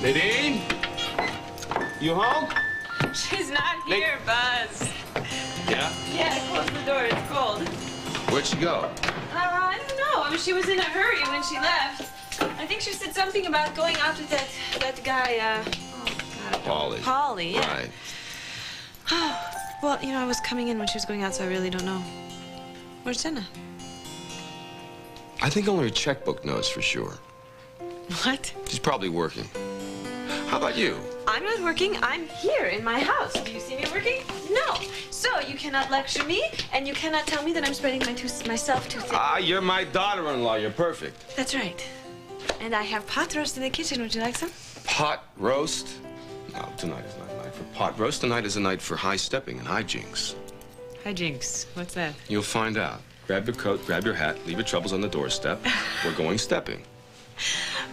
Nadine? You home? She's not here, Buzz. Yeah? Yeah, close the door. It's cold. Where'd she go? I don't know. I mean, she was in a hurry when she left. I think she said something about going out with that guy, Paulie, yeah. Right. Well, you know, I was coming in when she was going out, so I really don't know. Where's Jenna? I think only her checkbook knows for sure. What? She's probably working. How about you? I'm not working. I'm here in my house. Do you see me working? No. So you cannot lecture me, and you cannot tell me that I'm spreading myself too thin. Ah, you're my daughter-in-law. You're perfect. That's right. And I have pot roast in the kitchen. Would you like some? Pot roast? No, tonight is not a night for pot roast. Tonight is a night for high stepping and hijinks. Hijinks. What's that? You'll find out. Grab your coat, grab your hat, leave your troubles on the doorstep. We're going stepping.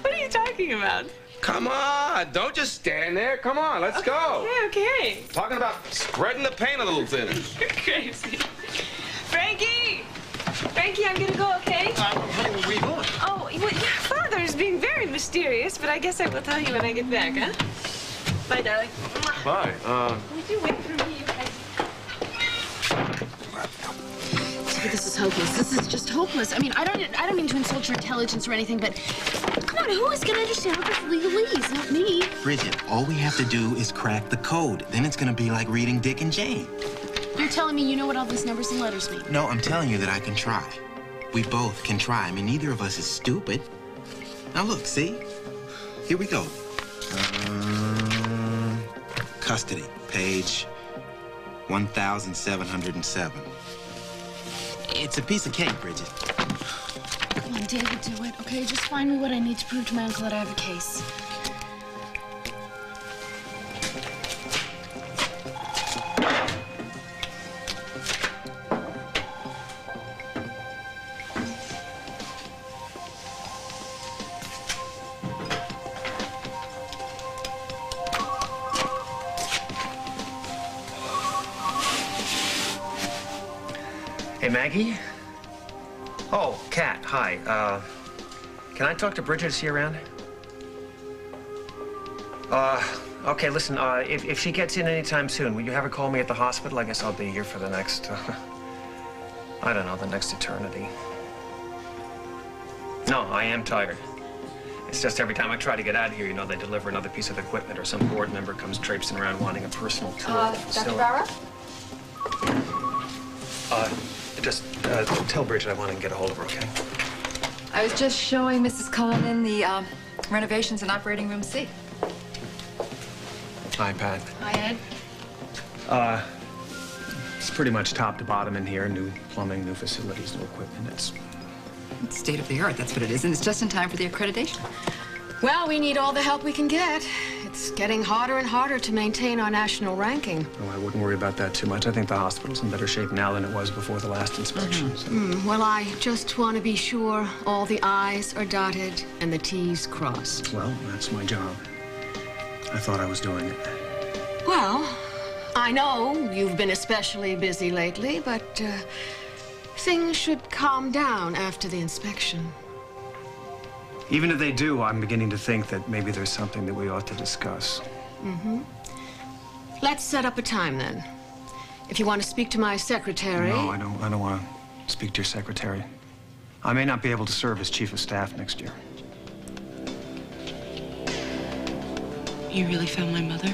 What are you talking about? Come on, don't just stand there. Come on, let's go. Okay. Talking about spreading the paint a little thinner. You're crazy. Frankie! Frankie, I'm gonna go, okay? Honey, where are you going? Oh, well, your father is being very mysterious, but I guess I will tell you when I get back, huh? Bye, darling. Bye. Would you wait for me? This is hopeless. This is just hopeless. I mean, I don't mean to insult your intelligence or anything, but come on, who is going to understand what this legalese? Not me. Bridget, all we have to do is crack the code. Then it's gonna be like reading Dick and Jane. You're telling me you know what all these numbers and letters mean? No, I'm telling you that I can try. We both can try. I mean, neither of us is stupid. Now look, see? Here we go. Custody, page 1707. It's a piece of cake, Bridget. Come on, David, do it, okay? Just find me what I need to prove to my uncle that I have a case. Hey, Maggie? Oh, Kat, hi. Can I talk to Bridget? Is she around? Okay, listen, if she gets in anytime soon, will you have her call me at the hospital? I guess I'll be here for the next, I don't know, the next eternity. No, I am tired. It's just every time I try to get out of here, you know, they deliver another piece of equipment or some board member comes traipsing around wanting a personal tour of the facility. Dr. Barra? Just tell Bridget I want to get a hold of her, okay? I was just showing Mrs. Coleman the renovations in operating room C. Hi, Pat. Hi, Ed. It's pretty much top to bottom in here. New plumbing, new facilities, new equipment. It's State of the art, that's what it is, and it's just in time for the accreditation. Well, we need all the help we can get. It's getting harder and harder to maintain our national ranking. Oh, I wouldn't worry about that too much. I think the hospital's in better shape now than it was before the last inspection. So. Well, I just want to be sure all the I's are dotted and the T's crossed. Well, that's my job. I thought I was doing it. Well, I know you've been especially busy lately, but things should calm down after the inspection. Even if they do, I'm beginning to think that maybe there's something that we ought to discuss. Let's set up a time, then. If you want to speak to my secretary... No, I don't want to speak to your secretary. I may not be able to serve as chief of staff next year. You really found my mother?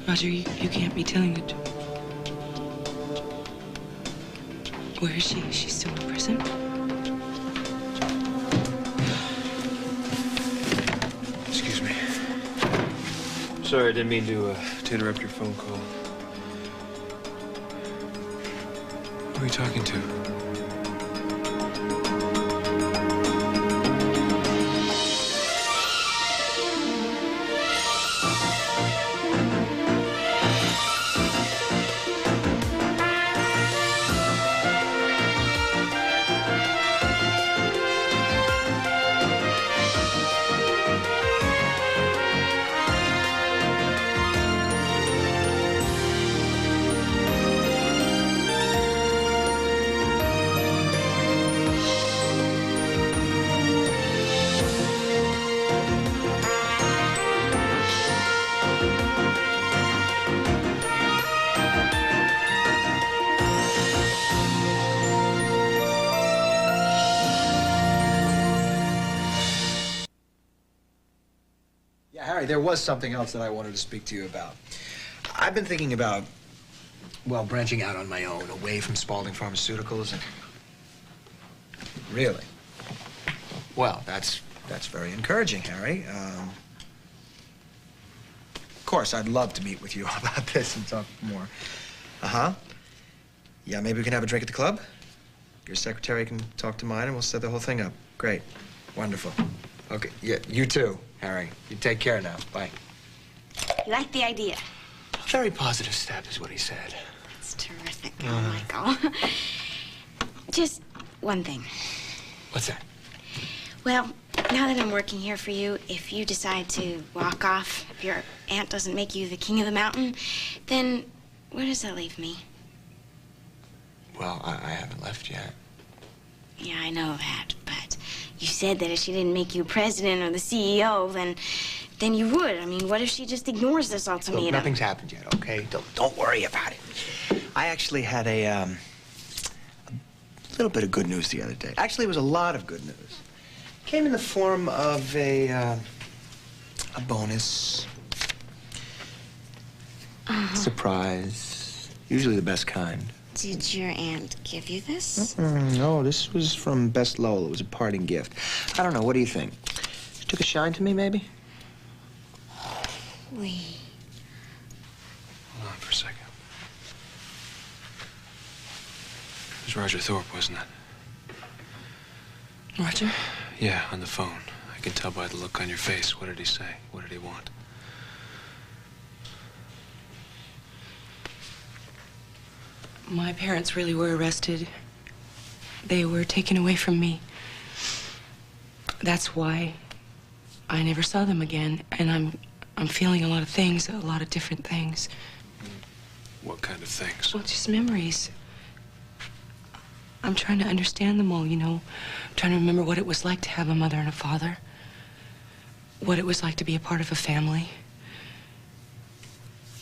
Roger, you can't be telling the... Where is she? Is she still in prison? Excuse me. Sorry, I didn't mean to interrupt your phone call. Who are you talking to? Harry, there was something else that I wanted to speak to you about. I've been thinking about, well, branching out on my own, away from Spaulding Pharmaceuticals. And... Really? Well, that's very encouraging, Harry. Of course, I'd love to meet with you about this and talk more. Uh-huh. Yeah, maybe we can have a drink at the club? Your secretary can talk to mine and we'll set the whole thing up. Great. Wonderful. Okay, yeah, you too, Harry. You take care now. Bye. You like the idea? A very positive step is what he said. That's terrific, Michael. Just one thing. What's that? Well, now that I'm working here for you, if you decide to walk off, if your aunt doesn't make you the king of the mountain, then where does that leave me? Well, I haven't left yet. Yeah, I know that, but you said that if she didn't make you president or the CEO, then you would. I mean, what if she just ignores this ultimatum? Look, nothing's happened yet, okay? Don't worry about it. I actually had a little bit of good news the other day. Actually, it was a lot of good news. Came in the form of a bonus. Surprise. Usually the best kind. Did your aunt give you this? No, this was from Best Lowell. It was a parting gift. I don't know. What do you think? She took a shine to me, maybe? Oui. Hold on for a second. It was Roger Thorpe, wasn't it? Roger? Yeah, on the phone. I can tell by the look on your face. What did he say? What did he want? My parents really were arrested. They were taken away from me. That's why I never saw them again, and I'm feeling a lot of things, a lot of different things. What kind of things? Well, just memories. I'm trying to understand them all, you know. I'm trying to remember what it was like to have a mother and a father. What it was like to be a part of a family.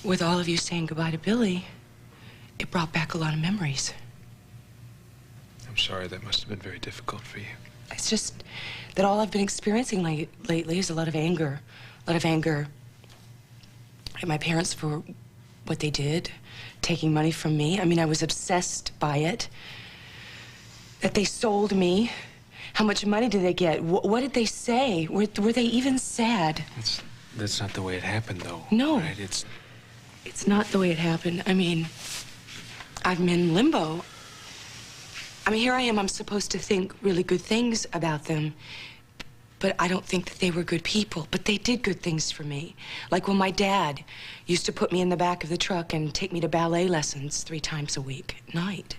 With all of you saying goodbye to Billy, it brought back a lot of memories. I'm sorry, that must have been very difficult for you. It's just that all I've been experiencing lately is a lot of anger. A lot of anger at my parents for what they did, taking money from me. I mean, I was obsessed by it. That they sold me. How much money did they get? What did they say? Were they even sad? That's not the way it happened, though. No. Right? It's not the way it happened. I mean, I'm in limbo. I mean, here I am. I'm supposed to think really good things about them. But I don't think that they were good people. But they did good things for me. Like when my dad used to put me in the back of the truck and take me to ballet lessons 3 times a week at night.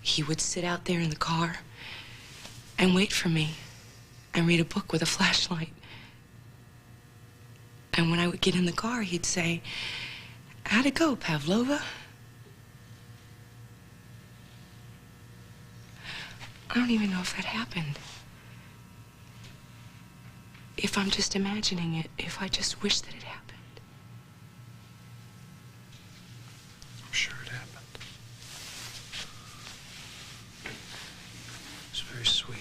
He would sit out there in the car and wait for me and read a book with a flashlight. And when I would get in the car, he'd say, "How'd it go, Pavlova?" I don't even know if that happened. If I'm just imagining it, if I just wish that it happened. I'm sure it happened. It's very sweet.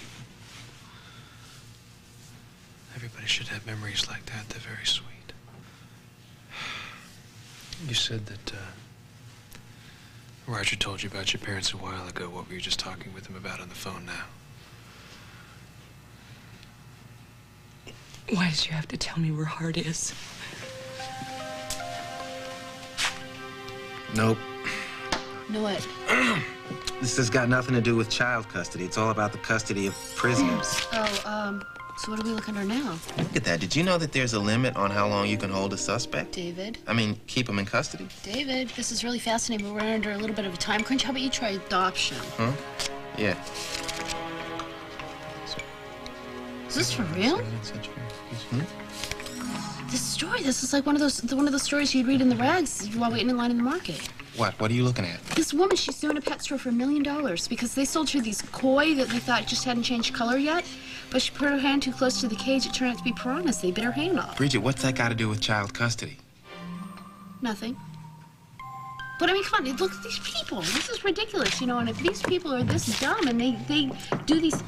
Everybody should have memories like that. They're very sweet. You said that Roger told you about your parents a while ago. What were you just talking with him about on the phone now? Why did you have to tell me where Hart is? Nope. Know what? This has got nothing to do with child custody. It's all about the custody of prisoners. So what are we looking at now? Look at that. Did you know that there's a limit on how long you can hold a suspect? David. I mean, keep them in custody? David, this is really fascinating, but we're under a little bit of a time crunch. How about you try adoption? Huh? Yeah. Is this for real? This story, this is like one of those stories you'd read in the rags while waiting in line in the market. What? What are you looking at? This woman, she's suing a pet store for $1 million because they sold her these koi that they thought just hadn't changed color yet. But she put her hand too close to the cage. It turned out to be piranhas. They bit her hand off. Bridget, what's that got to do with child custody? Nothing. But I mean, come on, look at these people. This is ridiculous, you know, and if these people are this dumb and they do these...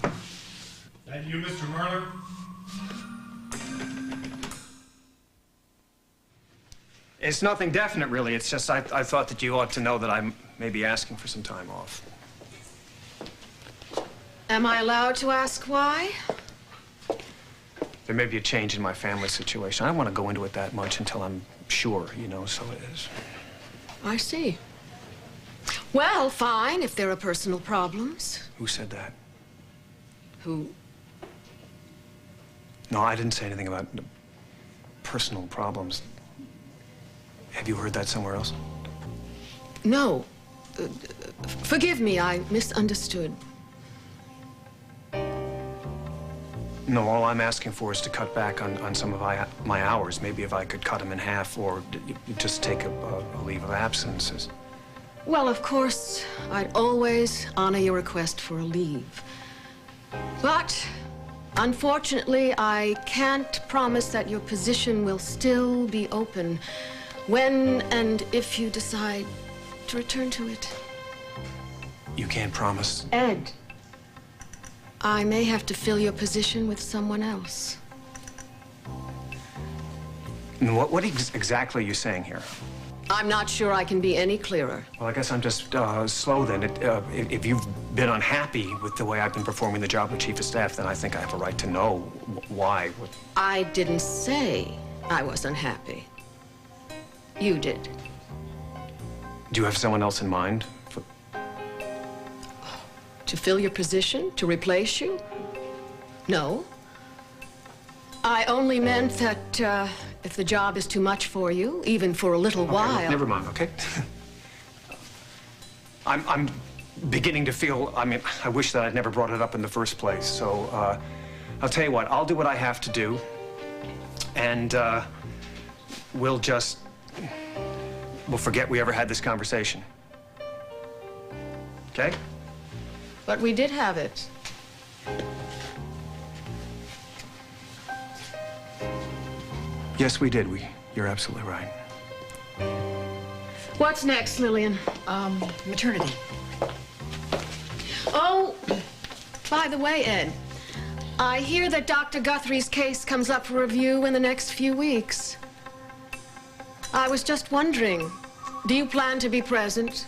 That you, Mr. Murler? It's nothing definite, really. It's just I thought that you ought to know that I'm maybe asking for some time off. Am I allowed to ask why? There may be a change in my family situation. I don't want to go into it that much until I'm sure, you know, so it is. I see. Well, fine, if there are personal problems. Who said that? Who? No, I didn't say anything about personal problems. Have you heard that somewhere else? No. Forgive me, I misunderstood. No, all I'm asking for is to cut back on some of my hours. Maybe if I could cut them in half or just take a leave of absence. Well, of course, I'd always honor your request for a leave. But, unfortunately, I can't promise that your position will still be open when and if you decide to return to it. You can't promise? Ed, I may have to fill your position with someone else. What exactly are you saying here? I'm not sure I can be any clearer. Well, I guess I'm just slow then. If you've been unhappy with the way I've been performing the job of Chief of Staff, then I think I have a right to know why. I didn't say I was unhappy. You did. Do you have someone else in mind? To fill your position? To replace you? No. I only meant that if the job is too much for you, even for a little while... Look, never mind, okay? I'm beginning to feel, I wish that I'd never brought it up in the first place. So, I'll tell you what, I'll do what I have to do. And, we'll forget we ever had this conversation. Okay? But we did have it. Yes, we did. You're absolutely right. What's next, Lillian? Maternity. Oh, by the way, Ed, I hear that Dr. Guthrie's case comes up for review in the next few weeks. I was just wondering, do you plan to be present?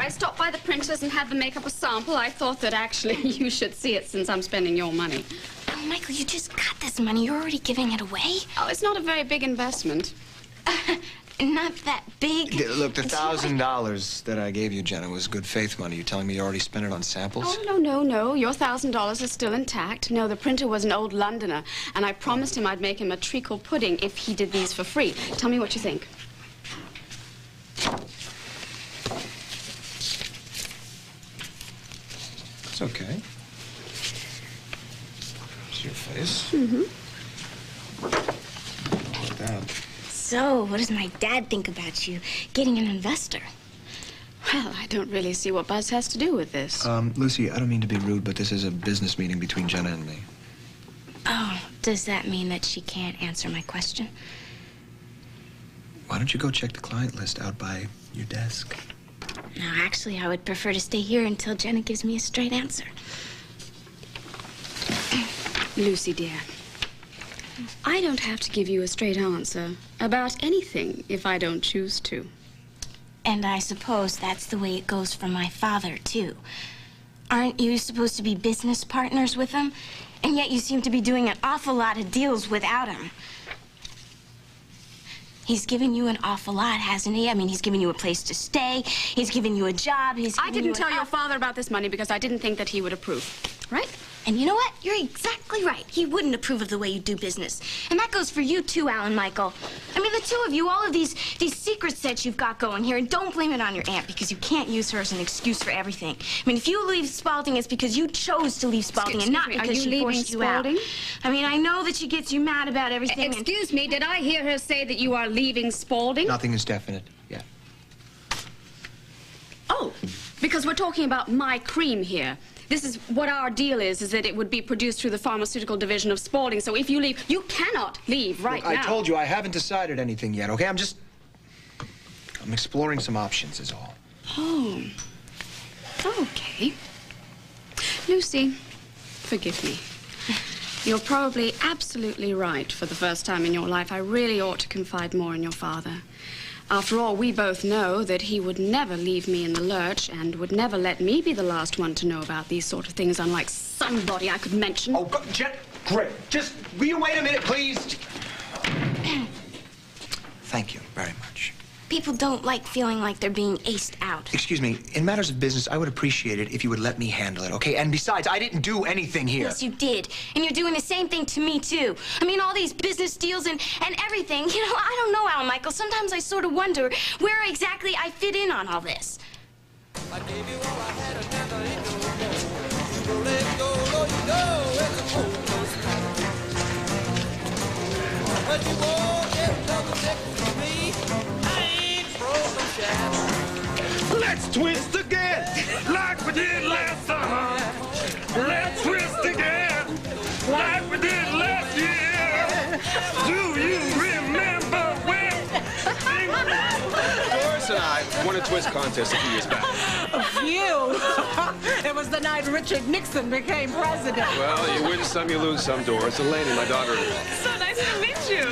Stopped by the printers and had them make up a sample. I thought that actually you should see it since I'm spending your money. Oh, Michael, you just got this money. You're already giving it away? Oh, it's not a very big investment. Not that big. Look, the $1,000 that I gave you, Jenna, was good faith money. You're telling me you already spent it on samples? Oh, no. Your $1,000 is still intact. No, the printer was an old Londoner, and I promised him I'd make him a treacle pudding if he did these for free. Tell me what you think. It's okay. It's your face. Mm-hmm. Like that. So, what does my dad think about you getting an investor? Well, I don't really see what Buzz has to do with this. Lucy, I don't mean to be rude, but this is a business meeting between Jenna and me. Oh, does that mean that she can't answer my question? Why don't you go check the client list out by your desk? No, actually, I would prefer to stay here until Jenna gives me a straight answer. Lucy, dear, I don't have to give you a straight answer about anything if I don't choose to. And I suppose that's the way it goes for my father, too. Aren't you supposed to be business partners with him? And yet you seem to be doing an awful lot of deals without him. He's given you an awful lot, hasn't he? I mean, he's given you a place to stay. He's given you a job. I didn't tell your father about this money because I didn't think that he would approve, right? And you know what? You're exactly right. He wouldn't approve of the way you do business. And that goes for you, too, Alan Michael. I mean, the two of you, all of these secrets that you've got going here, and don't blame it on your aunt because you can't use her as an excuse for everything. I mean, if you leave Spalding, it's because you chose to leave Spalding and not because she forced you out. I mean, I know that she gets you mad about everything. Excuse me, did I hear her say that you are leaving Spalding? Nothing is definite yet. Oh, because we're talking about my cream here. This is what our deal is that it would be produced through the pharmaceutical division of Spalding. So if you leave, you cannot leave right now. I told you I haven't decided anything yet, okay? I'm just... I'm exploring some options is all. Oh. Okay. Lucy, forgive me. You're probably absolutely right. For the first time in your life, I really ought to confide more in your father. After all, we both know that he would never leave me in the lurch and would never let me be the last one to know about these sort of things, unlike somebody I could mention. Oh, great. Just, will you wait a minute, please? Thank you very much. People don't like feeling like they're being aced out. Excuse me, in matters of business, I would appreciate it if you would let me handle it, okay? And besides, I didn't do anything here. Yes, you did. And you're doing the same thing to me, too. I mean, all these business deals and everything. You know, I don't know, Alan Michael. Sometimes I sort of wonder where exactly I fit in on all this. I gave you all I had and never let go. You let go, you know it's a but you won't get nothing next to me. I ain't frozen shadow. Let's twist again, like we did last summer. Let's twist again, like we did last year. Do you remember when? Doris and I won a twist contest a few years back. A few? It was the night Richard Nixon became president. Well, you win some, you lose some, Doris. Elaine, my daughter. So nice to meet you.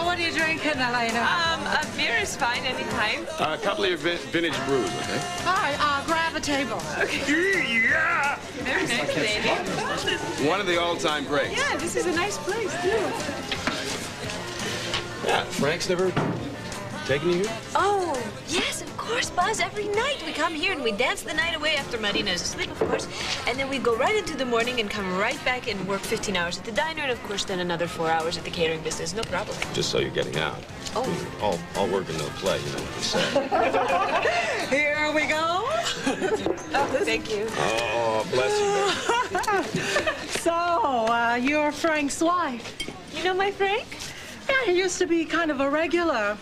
What are you drinking, Elena? A beer is fine anytime. A couple of your vintage brews, okay? All right, grab a table. Okay. Yeah! Very nice, baby. One of the all-time breaks. Yeah, this is a nice place, too. Yeah, Frank's never taken you here? Oh, yes, of course, Buzz. Every night we come here and we dance the night away after Marina's asleep, of course. And then we go right into the morning and come right back and work 15 hours at the diner and, of course, then another 4 hours at the catering business. No problem. Just so you're getting out. Oh. All work and no play, you know what they say. Here we go. Oh, thank you. Oh, bless you. So, you're Frank's wife. You know my Frank? Yeah, he used to be kind of a regular.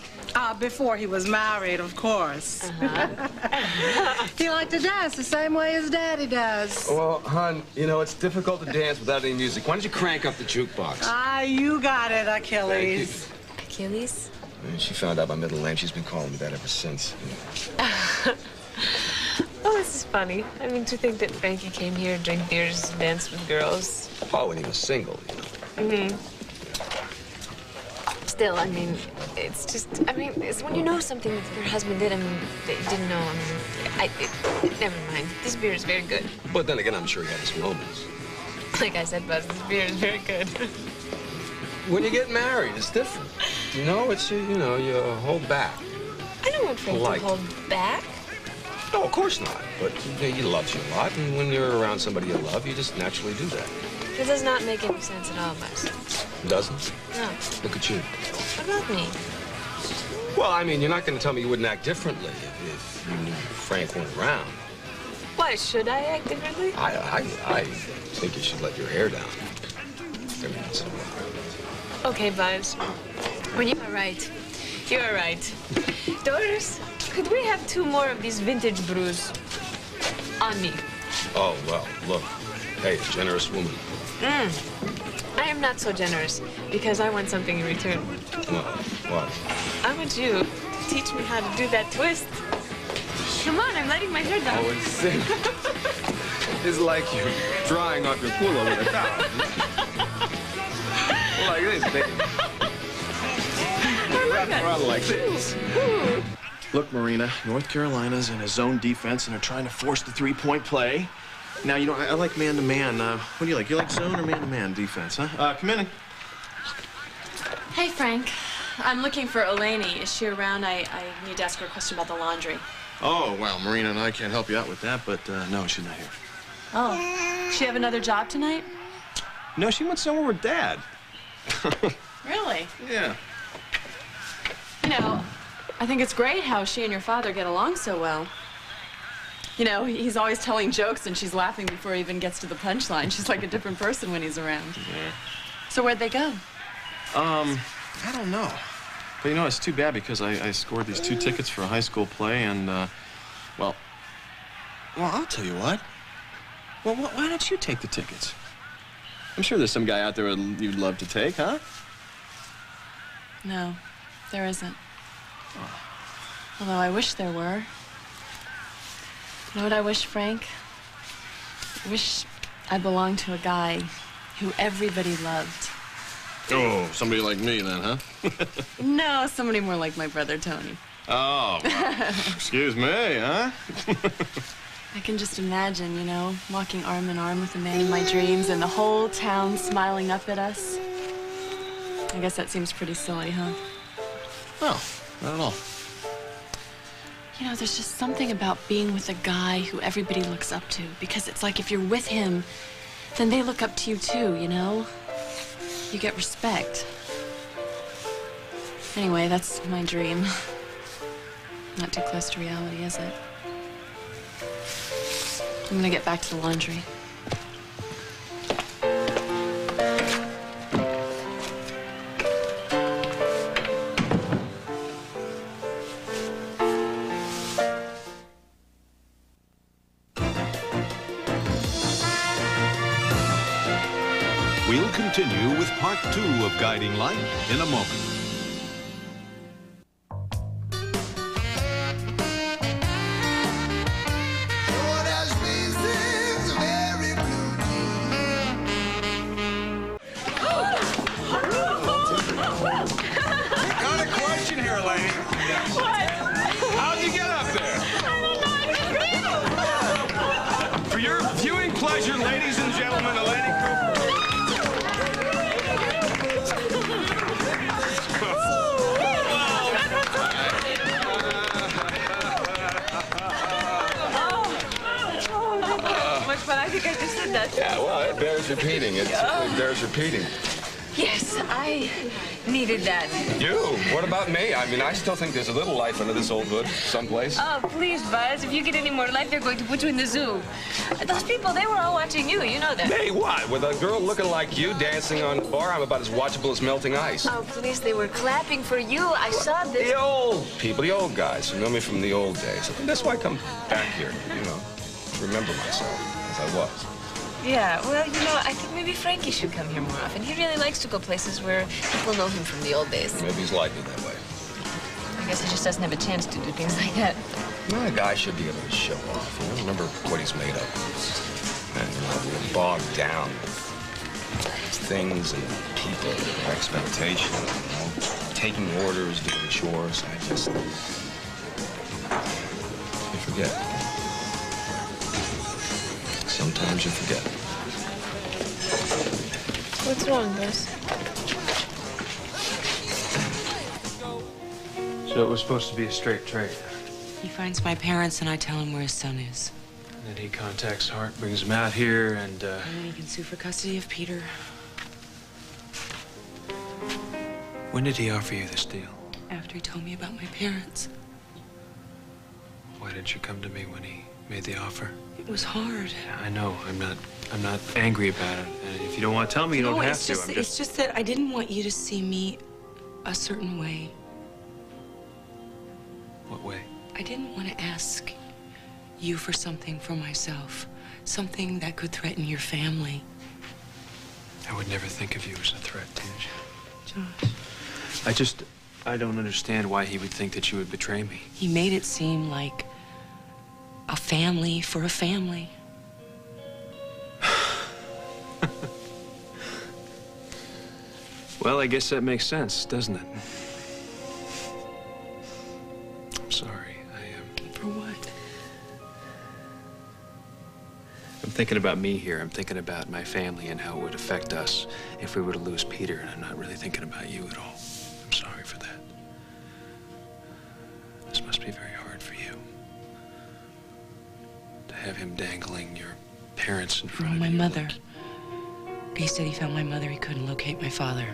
Before he was married, of course. He liked to dance the same way his daddy does. Well, hon, you know, it's difficult to dance without any music. Why don't you crank up the jukebox? You got it, Achilles. Achilles? And she found out my middle name. She's been calling me that ever since. Oh, this is funny. I mean, to think that Frankie came here, drank beers, danced with girls. Oh, and he was single, you know. Mm-hmm. Still, I mean, it's just, I mean, it's when you know something that your husband did, I mean, that you didn't know, I mean, never mind. This beer is very good. But then again, I'm sure he had his moments. Like I said, Buzz, this beer is very good. When you get married, it's different. You know, it's, you know, you hold back. I don't want Frank to hold back. No, of course not. But he loves you a lot, and when you're around somebody you love, you just naturally do that. It does not make any sense at all, Buzz. Doesn't? No. Look at you. What about me? Well, I mean, you're not going to tell me you wouldn't act differently if you knew Frank weren't around. Why, should I act differently? I think you should let your hair down every once in a while. Okay, Buzz. Well, you are right. You are right. Doris, could we have 2 more of these vintage brews on me? Oh, well, look. Hey, a generous woman. I am not so generous because I want something in return. What? I want you to teach me how to do that twist. Come on, I'm letting my hair down. Oh, it's like you're drying off your culo with a towel. Like this, baby. Run like this. Look, Marina, North Carolina's in a zone defense and they're trying to force the three-point play. Now, you know, I like man-to-man. What do you like? You like zone or man-to-man defense, huh? Come in. Hey, Frank. I'm looking for Eleni. Is she around? I need to ask her a question about the laundry. Oh, well, Marina and I can't help you out with that, but no, she's not here. Oh. She have another job tonight? No, she went somewhere with Dad. Really? Yeah. You know, I think it's great how she and your father get along so well. You know, he's always telling jokes and she's laughing before he even gets to the punchline. She's like a different person when he's around. Yeah. So where'd they go? I don't know. But you know, it's too bad because I scored these 2 tickets for a high school play and, well, I'll tell you what. Well, why don't you take the tickets? I'm sure there's some guy out there you'd love to take, huh? No, there isn't. Oh. Although I wish there were. You know what I wish, Frank? I wish I belonged to a guy who everybody loved. Oh, somebody like me then, huh? No, somebody more like my brother Tony. Oh, well, excuse me, huh? I can just imagine, you know, walking arm in arm with the man of my dreams and the whole town smiling up at us. I guess that seems pretty silly, huh? No, not at all. You know, there's just something about being with a guy who everybody looks up to, because it's like if you're with him, then they look up to you too, you know? You get respect. Anyway, that's my dream. Not too close to reality, is it? I'm gonna get back to the laundry. We'll continue with part 2 of Guiding Light in a moment. Got a question here, lady. What? How'd you get up there? For your viewing pleasure, ladies and gentlemen, the Lady Cooper. But I think I just said that. Yeah, well, it bears repeating. It bears repeating. Yes, I needed that. You? What about me? I mean, I still think there's a little life under this old hood someplace. Oh, please, Buzz. If you get any more life, they're going to put you in the zoo. Those people, they were all watching you. You know that. Hey, what? With a girl looking like you dancing on the bar, I'm about as watchable as melting ice. Oh, please, they were clapping for you. I saw this. The old people, the old guys who know me from the old days. I think that's why I come back here, you know, to remember myself as I was. Yeah, well, you know, I think maybe Frankie should come here more often. He really likes to go places where people know him from the old days. Maybe he's like me that way. I guess he just doesn't have a chance to do things like that. Well, a guy should be able to show off, you know, remember what he's made of. And, you know, we're bogged down with things and people and expectations, you know, taking orders, doing chores. I just... You forget. Sometimes you forget. What's wrong, Buzz? So it was supposed to be a straight trade. He finds my parents and I tell him where his son is. And then he contacts Hart, brings him out here, and And then he can sue for custody of Peter. when did he offer you this deal? After he told me about my parents. Why didn't you come to me when he made the offer? It was hard. I know. I'm not angry about it. And if you don't want to tell me, you don't have to. It's just that I didn't want you to see me a certain way. What way? I didn't want to ask you for something for myself. Something that could threaten your family. I would never think of you as a threat, Tinge. Josh. I don't understand why he would think that you would betray me. He made it seem like a family for a family. Well, I guess that makes sense, doesn't it? I'm sorry. For what? I'm thinking about me here. I'm thinking about my family and how it would affect us if we were to lose Peter, and I'm not really thinking about you at all. I'm sorry for that. This must be very hard for you. To have him dangling your parents in front of My you. mother. He said he found my mother. He couldn't locate my father.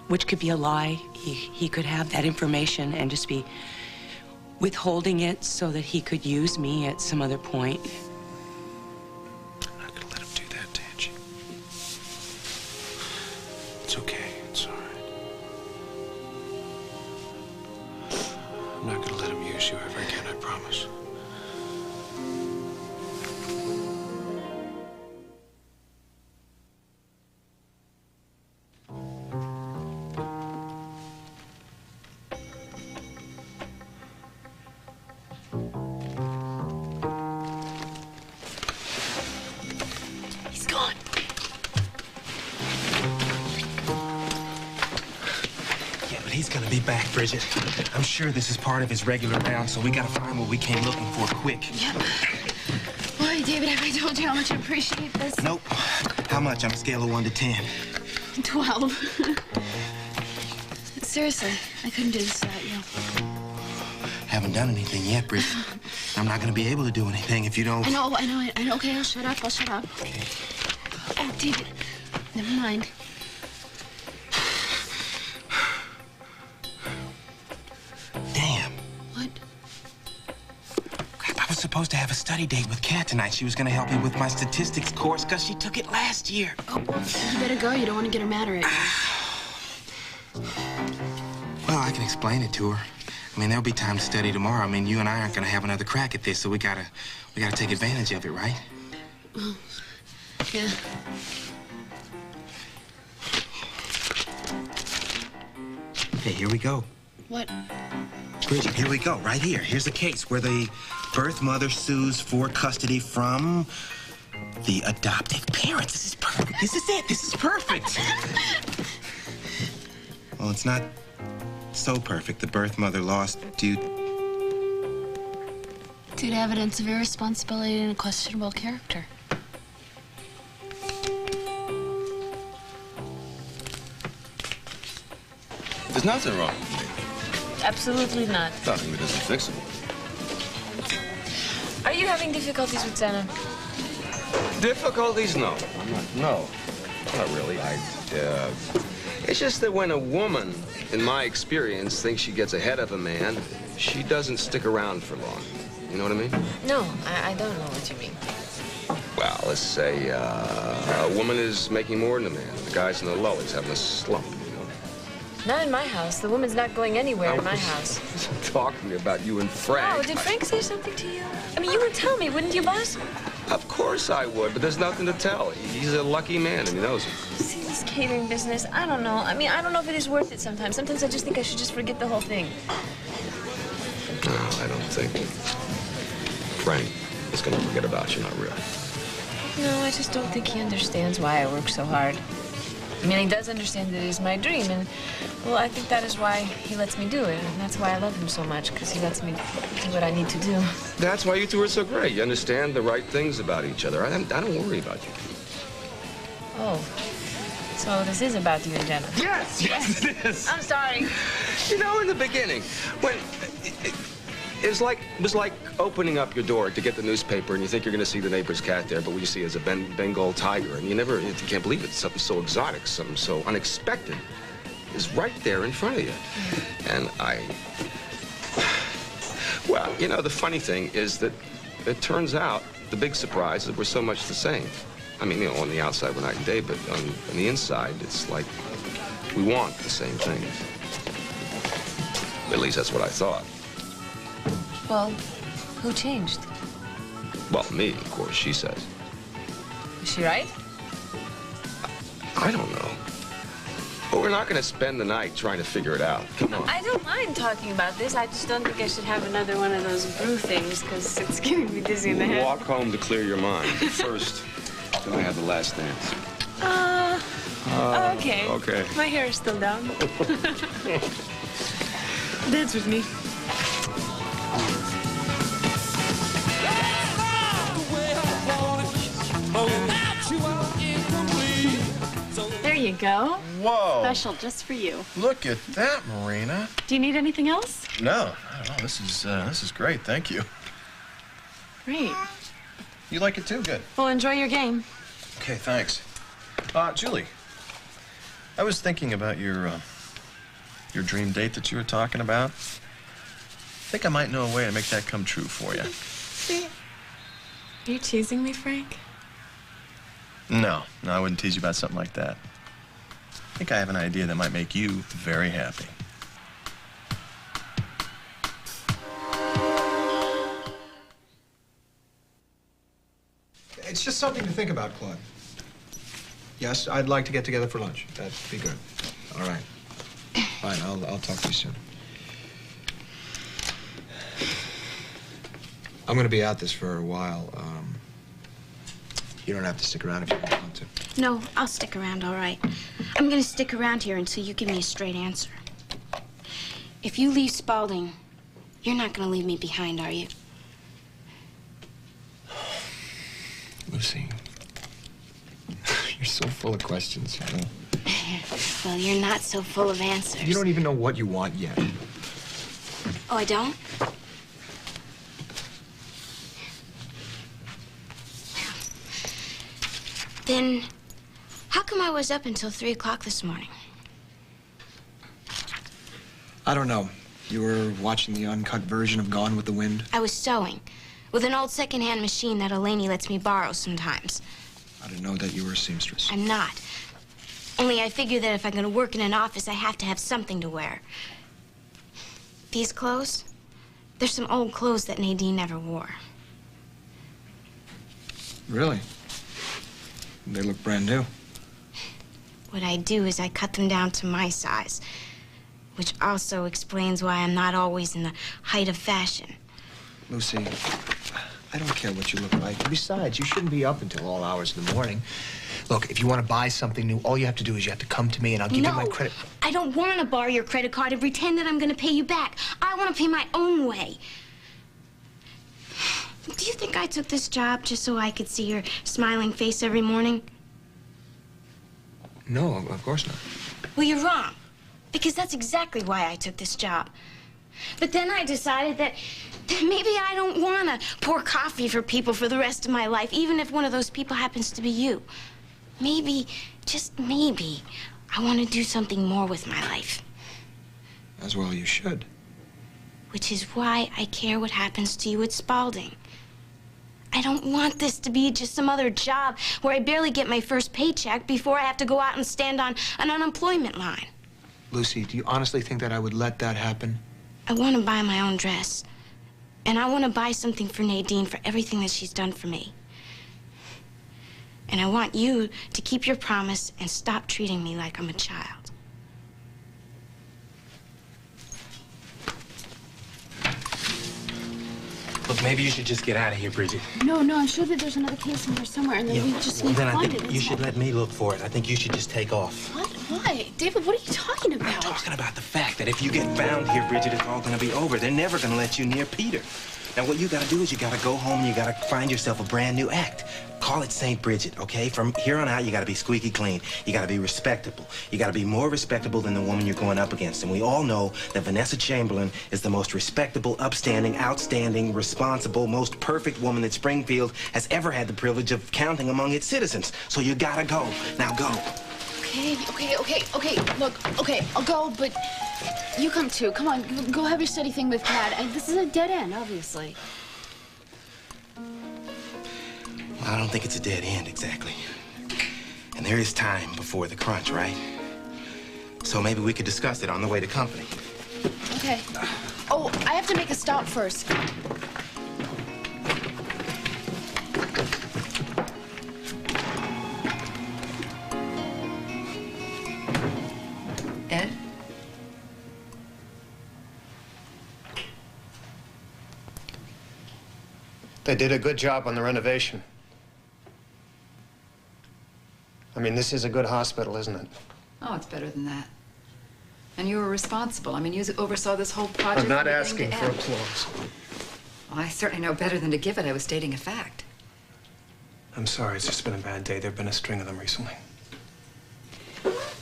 Which could be a lie. He could have that information and just be withholding it so that he could use me at some other point. I'm not gonna let him do that, Tangi. It's okay. It's all right. I'm not gonna let him use you ever again, I promise. he's gonna be back, Bridget. I'm sure this is part of his regular round, so we gotta find what we came looking for quick. Yep. Boy, David, have I told you how much I appreciate this? Nope. How much on a scale of 1 to 10? 12. Seriously, I couldn't do this without you. Haven't done anything yet, Bridget. I'm not gonna be able to do anything if you don't... I know. Okay, I'll shut up. Okay. Oh, David, never mind. Damn. What? Crap, I was supposed to have a study date with Kat tonight. She was gonna help me with my statistics course because she took it last year. Oh, well, you better go. You don't want to get her mad at you. Well, I can explain it to her. I mean, there'll be time to study tomorrow. I mean, you and I aren't gonna have another crack at this, so we gotta take advantage of it, right? Well, yeah. Hey, here we go. What? Bridget, here we go, right here. Here's a case where the birth mother sues for custody from the adoptive parents. This is perfect. This is it. This is perfect. Well, it's not so perfect. The birth mother lost due to evidence of irresponsibility and a questionable character. There's nothing wrong with me. Absolutely not. Nothing that isn't fixable. Are you having difficulties with Santa? Difficulties? No. I'm not. No. Not really. It's just that when a woman, in my experience, thinks she gets ahead of a man, she doesn't stick around for long. You know what I mean? No, I don't know what you mean. Well, let's say a woman is making more than a man. The guy's in the low. He's having a slump. Not in my house. The woman's not going anywhere in my house. Talking about you and Frank. Oh, did Frank say something to you? I mean, you would tell me, wouldn't you, boss? Of course I would, but there's nothing to tell. He's a lucky man, and he knows it. See, this catering business, I don't know. I mean, I don't know if it is worth it sometimes. Sometimes I just think I should just forget the whole thing. No, I don't think Frank is going to forget about you, not really. No, I just don't think he understands why I work so hard. I mean, he does understand that it is my dream, and, well, I think that is why he lets me do it, and that's why I love him so much, because he lets me do what I need to do. That's why you two are so great. You understand the right things about each other. I don't worry about you. Oh, so this is about you and Jenna? Yes, it is. I'm sorry. You know, in the beginning, when... It was like opening up your door to get the newspaper, and you think you're going to see the neighbor's cat there, but what you see is a Bengal tiger, and you can't believe it. Something so exotic, something so unexpected is right there in front of you. And well, you know, the funny thing is that it turns out the big surprise is that we're so much the same. I mean, you know, on the outside we're night and day, but on the inside, it's like we want the same things. At least that's what I thought. Well, who changed? Well, me, of course, she says. Is she right? I don't know. But we're not going to spend the night trying to figure it out. Come on. I don't mind talking about this. I just don't think I should have another one of those brew things, because it's getting me dizzy in the head. Walk home to clear your mind. First, can I have the last dance? Okay. Okay. My hair is still down. Dance with me. There you go. Whoa. Special just for you. Look at that, Marina. Do you need anything else? No, I don't know. This is great. Thank you. Great. You like it too? Good. Well, enjoy your game. Okay, thanks. Julie, I was thinking about your dream date that you were talking about. I think I might know a way to make that come true for you. Are you teasing me, Frank? No, I wouldn't tease you about something like that. I think I have an idea that might make you very happy. It's just something to think about, Claude. Yes, I'd like to get together for lunch. That'd be good. All right. Fine, I'll talk to you soon. I'm going to be out this for a while. You don't have to stick around if you don't want to. No, I'll stick around, all right. I'm gonna stick around here until you give me a straight answer. If you leave Spalding, you're not going to leave me behind, are you? Lucy, you're so full of questions, you know? Well, you're not so full of answers. You don't even know what you want yet. Oh, I don't? Then, how come I was up until 3 o'clock this morning? I don't know. You were watching the uncut version of Gone with the Wind? I was sewing with an old secondhand machine that Eleni lets me borrow sometimes. I didn't know that you were a seamstress. I'm not. Only I figure that if I'm going to work in an office, I have to have something to wear. These clothes, they're some old clothes that Nadine never wore. Really? They look brand new. What I do is I cut them down to my size, which also explains why I'm not always in the height of fashion. Lucy, I don't care what you look like. Besides, you shouldn't be up until all hours in the morning. Look, if you want to buy something new, all you have to do is you have to come to me and I'll give you my credit. I don't want to borrow your credit card and pretend that I'm going to pay you back. I want to pay my own way. Do you think I took this job just so I could see your smiling face every morning? No, of course not. Well, you're wrong. Because that's exactly why I took this job. But then I decided that maybe I don't want to pour coffee for people for the rest of my life, even if one of those people happens to be you. Maybe, just maybe, I want to do something more with my life. As well you should. Which is why I care what happens to you at Spalding. I don't want this to be just some other job where I barely get my first paycheck before I have to go out and stand on an unemployment line. Lucy, do you honestly think that I would let that happen? I want to buy my own dress. And I want to buy something for Nadine for everything that she's done for me. And I want you to keep your promise and stop treating me like I'm a child. Look, maybe you should just get out of here, Bridget. No, I'm sure that there's another case in here somewhere, and then we just need to Then I find think it. you should let me look for it. I think you should just take off. What? Why? David, what are you talking about? I'm talking about the fact that if you get found here, Bridget, it's all gonna be over. They're never gonna let you near Peter. Now, what you gotta do is you gotta go home and you gotta find yourself a brand new act. Call it St. Bridget, okay? From here on out, you gotta be squeaky clean. You gotta be respectable. You gotta be more respectable than the woman you're going up against. And we all know that Vanessa Chamberlain is the most respectable, upstanding, outstanding, responsible, most perfect woman that Springfield has ever had the privilege of counting among its citizens. So you gotta go. Now go. Okay. Look, okay, I'll go, but you come too. Come on, go have your steady thing with Dad. This is a dead end, obviously. I don't think it's a dead end, exactly. And there is time before the crunch, right? So maybe we could discuss it on the way to company. Okay. Oh, I have to make a stop first. Ed? They did a good job on the renovation. I mean, this is a good hospital, isn't it? Oh, it's better than that. And you were responsible. I mean, you oversaw this whole project. I'm not from beginning asking to for end. applause. Well, I certainly know better than to give it. I was stating a fact. I'm sorry, it's just been a bad day. There've been a string of them recently.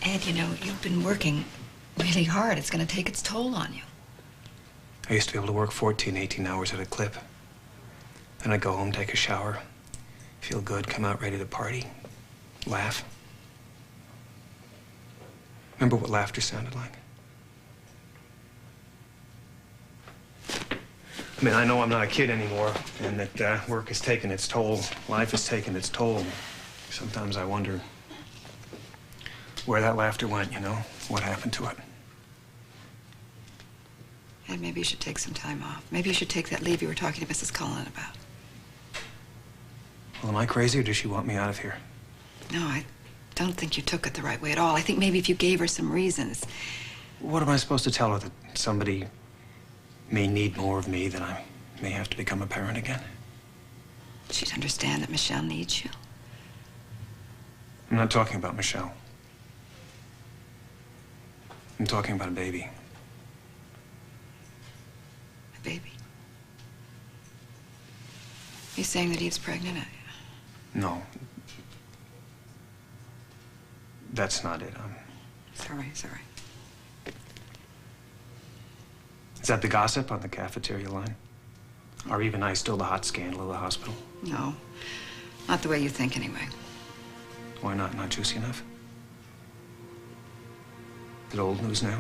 Ed, you know, you've been working really hard. It's going to take its toll on you. I used to be able to work 14, 18 hours at a clip. Then I'd go home, take a shower, feel good, come out ready to party, laugh. Remember what laughter sounded like? I mean, I know I'm not a kid anymore, and that work has taken its toll, life has taken its toll. Sometimes I wonder where that laughter went, you know? What happened to it? Ed, maybe you should take some time off. Maybe you should take that leave you were talking to Mrs. Cullen about. Well, am I crazy, or does she want me out of here? No, I don't think you took it the right way at all. I think maybe if you gave her some reasons. What am I supposed to tell her? That somebody may need more of me, that I may have to become a parent again? She'd understand that Michelle needs you. I'm not talking about Michelle. I'm talking about a baby. baby? He's saying that Eve's pregnant? No. That's not it. Sorry. Is that the gossip on the cafeteria line? Are Eve and I still the hot scandal of the hospital? No. Not the way you think, anyway. Why not? Not juicy enough? Is it old news now?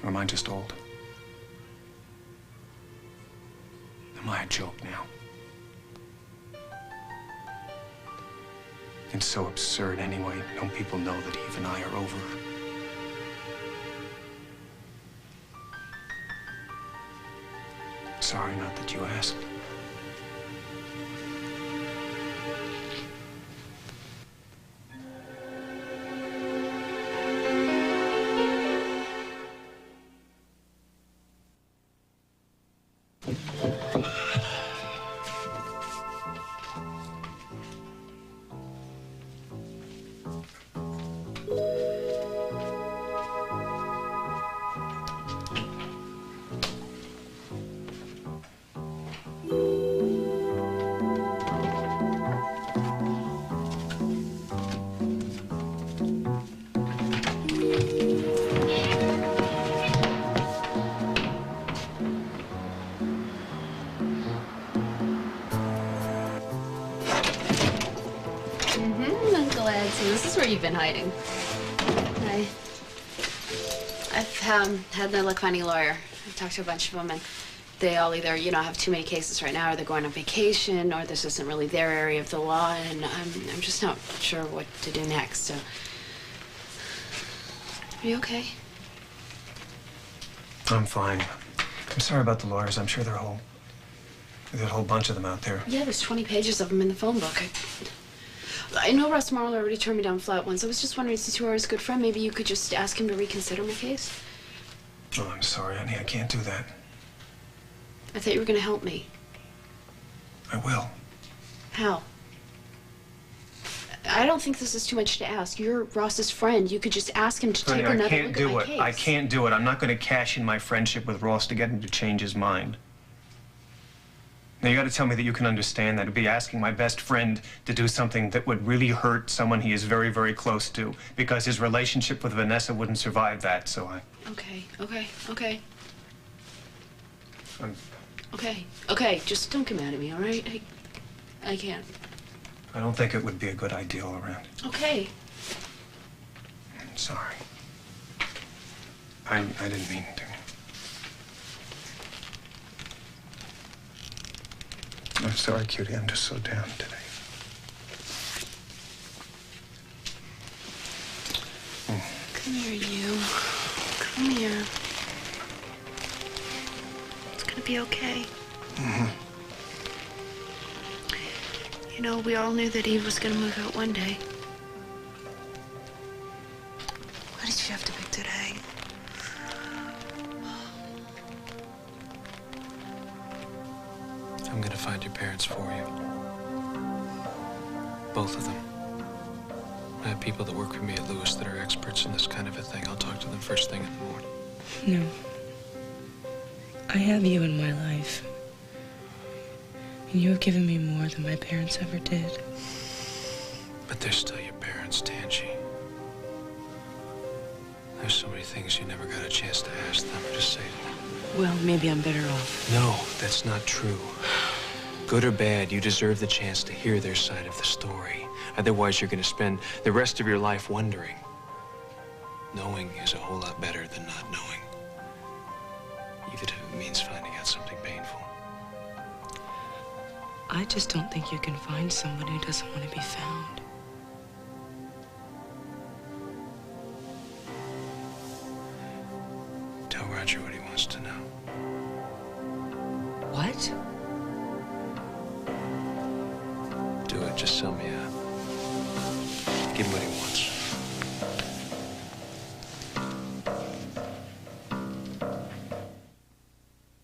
Or am I just old? Am I a joke now? It's so absurd anyway. Don't people know that Eve and I are over? Sorry, not that you asked. This is where you've been hiding. I've had no luck finding a lawyer. I've talked to a bunch of them, and they all either, have too many cases right now, or they're going on vacation, or this isn't really their area of the law, and I'm just not sure what to do next. So, are you okay? I'm fine. I'm sorry about the lawyers. I'm sure there's a whole bunch of them out there. Yeah, there's 20 pages of them in the phone book. I know Russ Marlowe already turned me down flat once. I was just wondering, since you are his good friend, maybe you could just ask him to reconsider my case? Oh, I'm sorry, honey. I can't do that. I thought you were going to help me. I will. How? I don't think this is too much to ask. You're Ross's friend. You could just ask him to take another look at my case. I can't do it. I'm not going to cash in my friendship with Ross to get him to change his mind. Now, you got to tell me that you can understand that. It'd be asking my best friend to do something that would really hurt someone he is very, very close to, because his relationship with Vanessa wouldn't survive that, so I... Okay. Okay, just don't get mad at me, all right? I can't. I don't think it would be a good idea all around. Okay. I'm sorry. I didn't mean to. I'm sorry, cutie. I'm just so down today. Come here, you. Come here. It's gonna be okay. We all knew that Eve was gonna move out one day. Why did you have to pick today? I'm gonna find your parents for you. Both of them. I have people that work for me at Lewis that are experts in this kind of a thing. I'll talk to them first thing in the morning. No. I have you in my life. And you have given me more than my parents ever did. But they're still your parents, Tangi. There's so many things you never got a chance to ask them or just say to them. Well, maybe I'm better off. No, that's not true. Good or bad, you deserve the chance to hear their side of the story. Otherwise, you're going to spend the rest of your life wondering. Knowing is a whole lot better than not knowing. Even if it means finding out something painful. I just don't think you can find someone who doesn't want to be found. Tell Roger what he wants to know. What? Do it, just sell me out. Give him what he